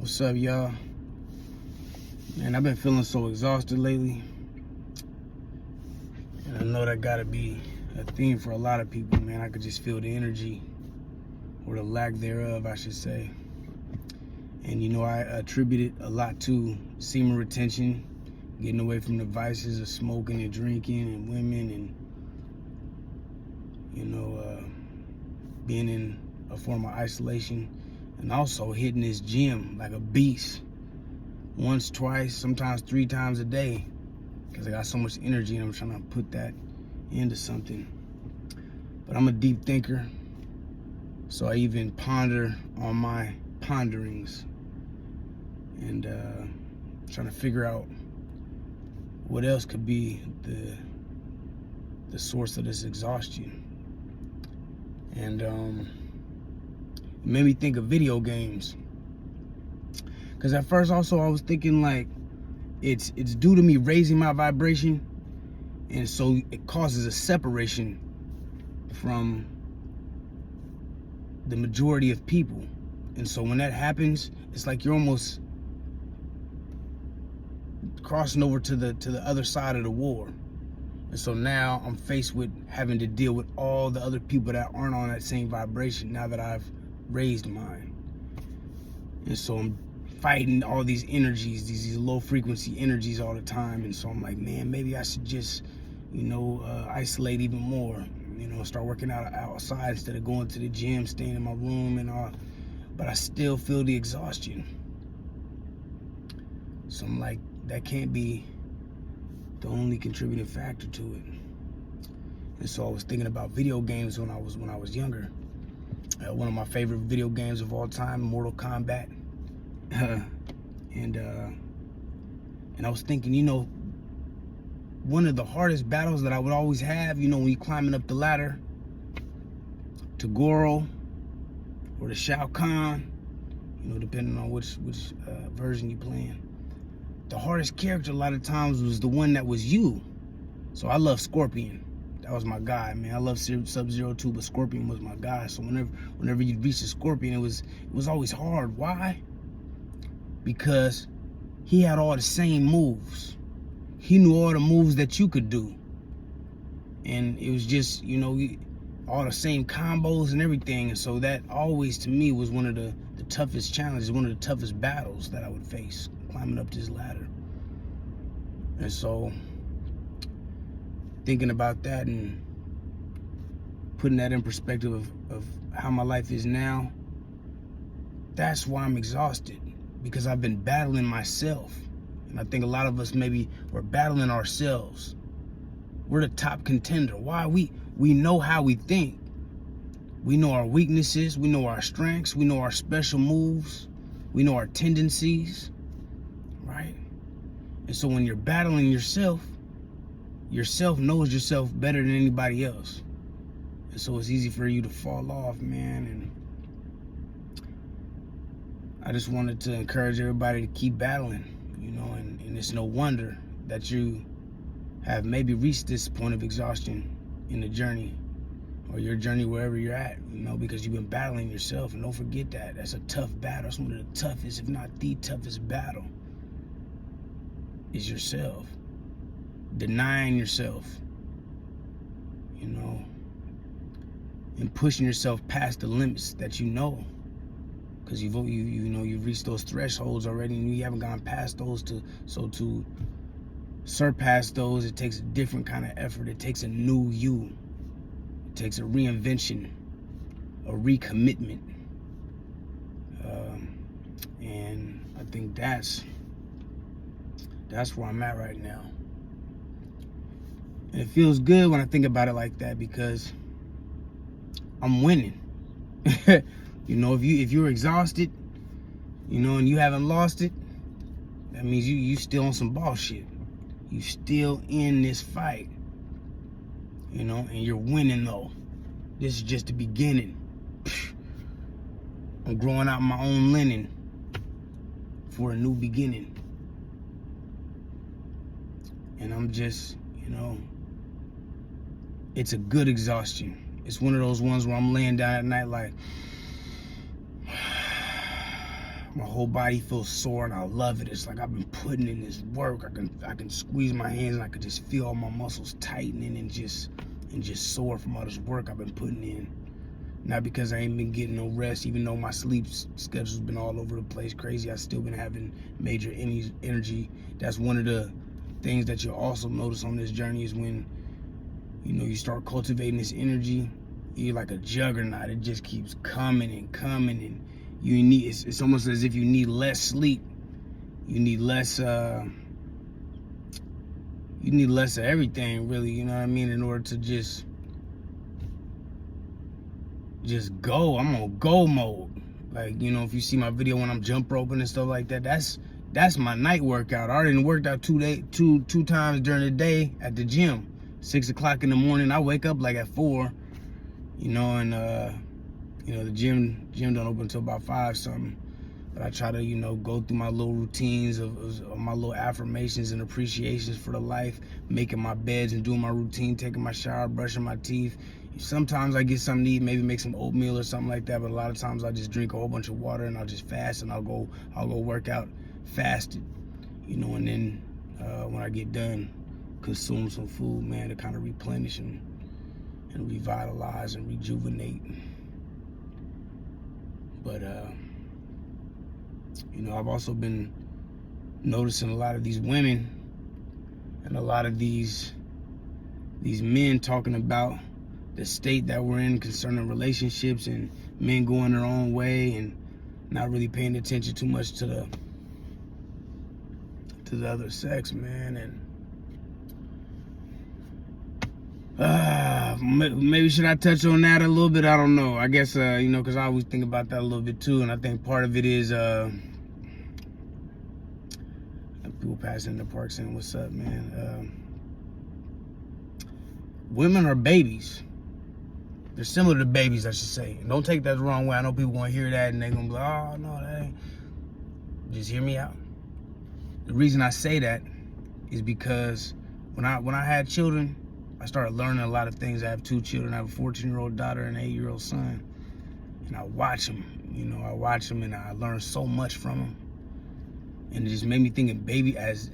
What's up, y'all? Man, I've been feeling so exhausted lately. And I know that gotta be a theme for a lot of people, man. I could just feel the energy, or the lack thereof, I should say. And you know, I attribute it a lot to semen retention, getting away from the vices of smoking and drinking and women, and being in a form of isolation, and also hitting this gym like a beast once, twice, sometimes 3 times a day, because I got so much energy and I'm trying to put that into something. But I'm a deep thinker, so I even ponder on my ponderings and trying to figure out what else could be the source of this exhaustion. And it made me think of video games, because at first also I was thinking like it's due to me raising my vibration, and so it causes a separation from the majority of people. And so when that happens, it's like you're almost crossing over to the other side of the war. And so now I'm faced with having to deal with all the other people that aren't on that same vibration now that I've raised mine. And so I'm fighting all these energies, these low frequency energies all the time. And so I'm like, man, maybe I should just, isolate even more. Start working out outside instead of going to the gym, staying in my room and all. But I still feel the exhaustion. So I'm like, that can't be the only contributing factor to it. And so I was thinking about video games when I was younger. One of my favorite video games of all time, Mortal Kombat. And I was thinking, one of the hardest battles that I would always have, when you're climbing up the ladder to Goro or to Shao Kahn, depending on which version you're playing. The hardest character a lot of times was the one that was you. So I love Scorpion. That was my guy, man. I love Sub-Zero too, but Scorpion was my guy. So whenever you'd reach the Scorpion, it was always hard. Why? Because he had all the same moves. He knew all the moves that you could do. And it was just, all the same combos and everything. And so that always, to me, was one of the toughest challenges, one of the toughest battles that I would face, climbing up this ladder. And so thinking about that and putting that in perspective of how my life is now, that's why I'm exhausted, because I've been battling myself. And I think a lot of us maybe we're battling ourselves. We're the top contender. Why? We know how we think. We know our weaknesses. We know our strengths. We know our special moves. We know our tendencies, right? And so when you're battling yourself knows yourself better than anybody else. And so it's easy for you to fall off, man. And I just wanted to encourage everybody to keep battling, and it's no wonder that you have maybe reached this point of exhaustion in the journey, or your journey wherever you're at, because you've been battling yourself. And don't forget that. That's a tough battle. It's one of the toughest, if not the toughest battle, is yourself. Denying yourself, and pushing yourself past the limits that because you've reached those thresholds already, and you haven't gone past those. So to surpass those, it takes a different kind of effort. It takes a new you. It takes a reinvention, a recommitment, and I think that's where I'm at right now. And it feels good when I think about it like that, because I'm winning. If you're exhausted, and you haven't lost it, that means you still on some bullshit. You still in this fight, and you're winning though. This is just the beginning. I'm growing out my own linen for a new beginning. And I'm just, it's a good exhaustion. It's one of those ones where I'm laying down at night like, My whole body feels sore and I love it. It's like I've been putting in this work. I can squeeze my hands and I can just feel all my muscles tightening and just sore from all this work I've been putting in. Not because I ain't been getting no rest, even though my sleep schedule's been all over the place, crazy. I still been having major energy. That's one of the things that you'll also notice on this journey is when, you know, you start cultivating this energy, you're like a juggernaut. It just keeps coming and coming, and you need, it's almost as if you need less sleep. You need less of everything, really, you know what I mean, in order to just go. I'm on go mode. Like, you know, if you see my video when I'm jump roping and stuff like that, that's my night workout. I already worked out two times during the day at the gym. 6 o'clock in the morning. I wake up like at 4, you know, and you know, the gym don't open until about 5 something. But I try to, you know, go through my little routines of my little affirmations and appreciations for the life, making my beds and doing my routine, taking my shower, brushing my teeth. Sometimes I get something to eat, maybe make some oatmeal or something like that, but a lot of times I just drink a whole bunch of water and I'll just fast and I'll go work out fasted, you know, and then when I get done, consume some food, man, to kind of replenish and revitalize and rejuvenate. But you know, I've also been noticing a lot of these women and a lot of these men talking about the state that we're in concerning relationships and men going their own way and not really paying attention too much to the other sex, man. And maybe should I touch on that a little bit? I don't know. I guess you know, because I always think about that a little bit too, and I think part of it is people passing in the park saying, "What's up, man?" Women are babies. They're similar to babies, I should say. And don't take that the wrong way. I know people gonna hear that and they're gonna be like, "Oh no, that ain't." Just hear me out. The reason I say that is because when I had children, I started learning a lot of things. I have 2 children. I have a 14-year-old daughter and an 8-year-old son. And I watch them, you know, and I learn so much from them. And it just made me think of as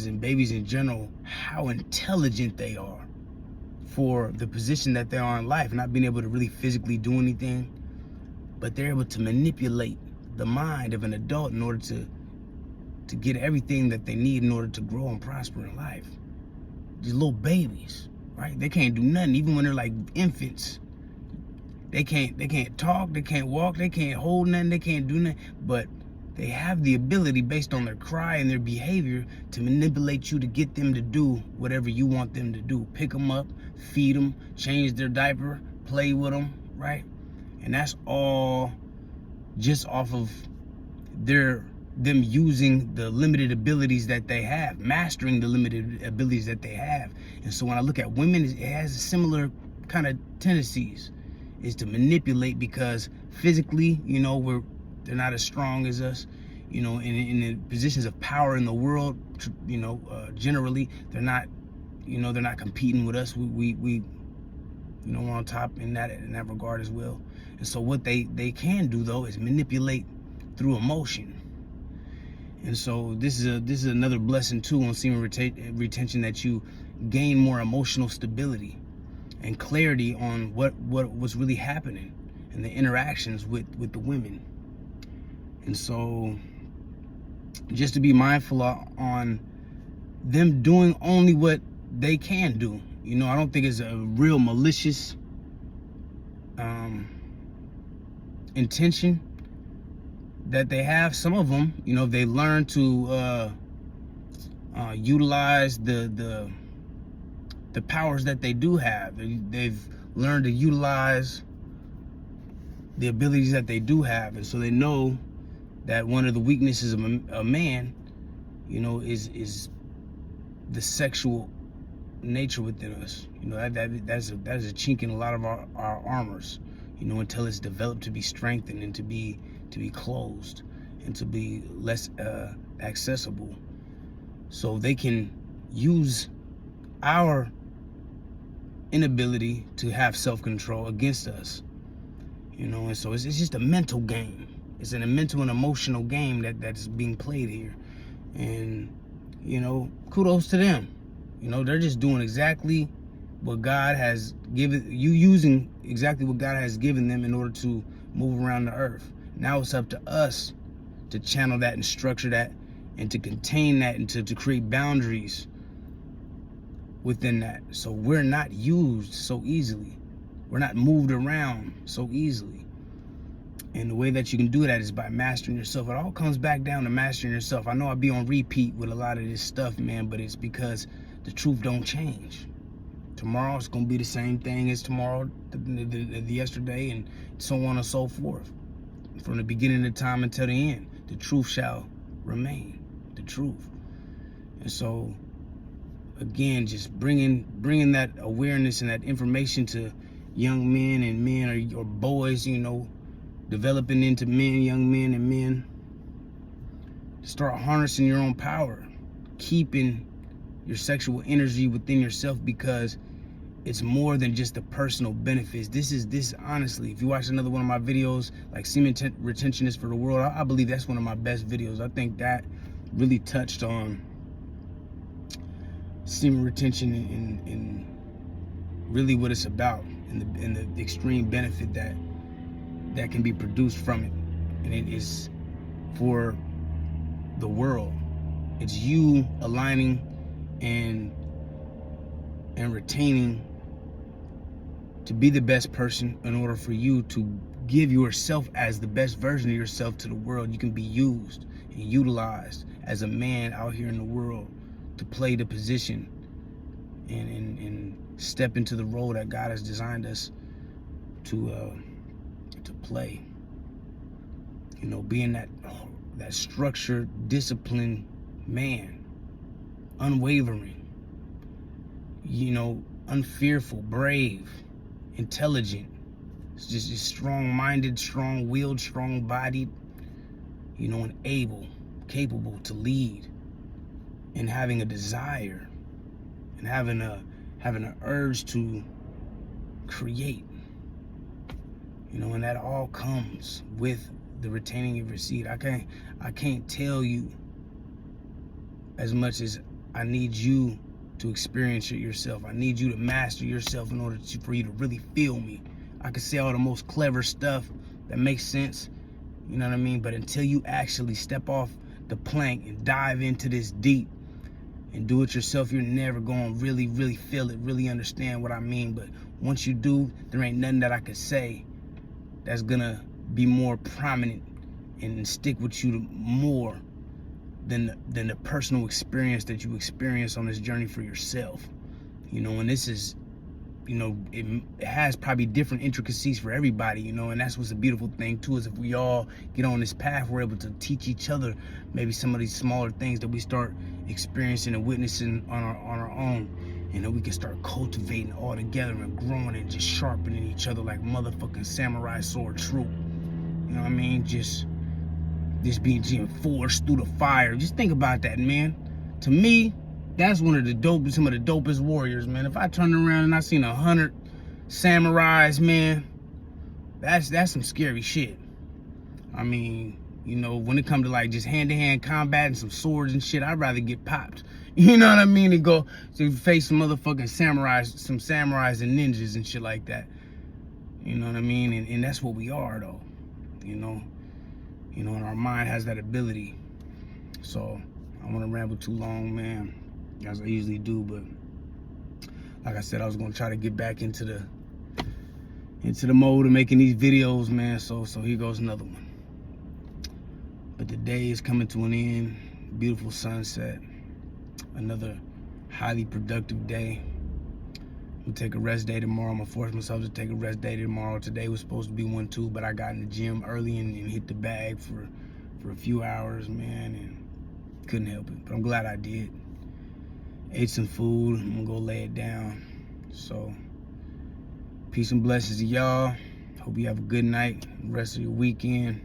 in babies in general, how intelligent they are for the position that they are in life, not being able to really physically do anything, but they're able to manipulate the mind of an adult in order to get everything that they need in order to grow and prosper in life. These little babies, right? They can't do nothing, even when they're like infants. They can't talk, they can't walk, they can't hold nothing, they can't do nothing, but they have the ability, based on their cry and their behavior, to manipulate you to get them to do whatever you want them to do. Pick them up, feed them, change their diaper, play with them, right? And that's all just off of them using the limited abilities that they have, mastering the limited abilities that they have. And so when I look at women, it has similar kind of tendencies, is to manipulate, because physically, you know, they're not as strong as us, you know, in the positions of power in the world, you know, generally they're not, you know, they're not competing with us. We you know, we're on top in that regard as well. And so what they can do though is manipulate through emotion. And so this is another blessing too on semen retention, that you gain more emotional stability and clarity on what's really happening and the interactions with the women. And so just to be mindful on them doing only what they can do. You know, I don't think it's a real malicious intention that they have. Some of them, you know, they learn to utilize the powers that they do have. They've learned to utilize the abilities that they do have, and so they know that one of the weaknesses of a man, you know, is the sexual nature within us. You know, that's a chink in a lot of our armors, you know, until it's developed to be strengthened and to be closed and to be less accessible. So they can use our inability to have self-control against us, you know. And so it's just a mental game. It's a mental and emotional game that's being played here. And, kudos to them. They're just doing exactly what God has given you, using exactly what God has given them in order to move around the earth. Now it's up to us to channel that and structure that and to contain that and to create boundaries within that. So we're not used so easily. We're not moved around so easily. And the way that you can do that is by mastering yourself. It all comes back down to mastering yourself. I know I be on repeat with a lot of this stuff, man, but it's because the truth don't change. Tomorrow it's going to be the same thing as tomorrow, the yesterday, and so on and so forth. From the beginning of time until the end, the truth shall remain. The truth. And so, again, just bringing that awareness and that information to young men and men or boys, developing into men, young men and men. Start harnessing your own power, keeping your sexual energy within yourself, because it's more than just the personal benefits. This honestly, if you watch another one of my videos, like Semen Retention is for the World, I believe that's one of my best videos. I think that really touched on semen retention and really what it's about, and the extreme benefit that can be produced from it. And it is for the world. It's you aligning and retaining to be the best person in order for you to give yourself as the best version of yourself to the world. You can be used and utilized as a man out here in the world to play the position and step into the role that God has designed us to play. Being that structured, disciplined man, unwavering, unfearful, brave, intelligent, just strong-minded, strong-willed, strong-bodied, and capable to lead, and having a desire and having an urge to create, and that all comes with the retaining of your seed. I can't tell you as much as I need you to experience it yourself. I need you to master yourself in order for you to really feel me. I can say all the most clever stuff that makes sense, you know what I mean? But until you actually step off the plank and dive into this deep and do it yourself, you're never going to really, really feel it, really understand what I mean. But once you do, there ain't nothing that I could say that's going to be more prominent and stick with you more than the personal experience that you experience on this journey for yourself. And this is, it has probably different intricacies for everybody, and that's what's a beautiful thing too, is if we all get on this path, we're able to teach each other maybe some of these smaller things that we start experiencing and witnessing on our own, and then we can start cultivating all together and growing and just sharpening each other like motherfucking samurai sword true. You know what I mean? Just being forged through the fire. Just think about that, man. To me, that's some of the dopest warriors, man. If I turned around and I seen 100 samurais, man, that's some scary shit. I mean, when it comes to like just hand-to-hand combat and some swords and shit, I'd rather get popped. You know what I mean? And go to face some motherfucking samurais and ninjas and shit like that. You know what I mean? And that's what we are, though. And our mind has that ability. So I don't want to ramble too long, man, as I usually do. But like I said, I was gonna try to get back into the mode of making these videos, man. So here goes another one. But the day is coming to an end. Beautiful sunset. Another highly productive day. I'm gonna take a rest day tomorrow. I'm gonna force myself to take a rest day tomorrow. Today was supposed to be one too, but I got in the gym early and hit the bag for a few hours, man, and couldn't help it. But I'm glad I did. Ate some food. I'm gonna go lay it down. So peace and blessings to y'all. Hope you have a good night, the rest of your weekend,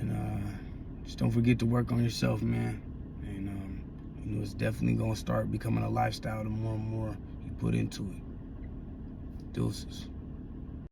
and just don't forget to work on yourself, man. And it's definitely gonna start becoming a lifestyle the more and more you put into it. Deuces.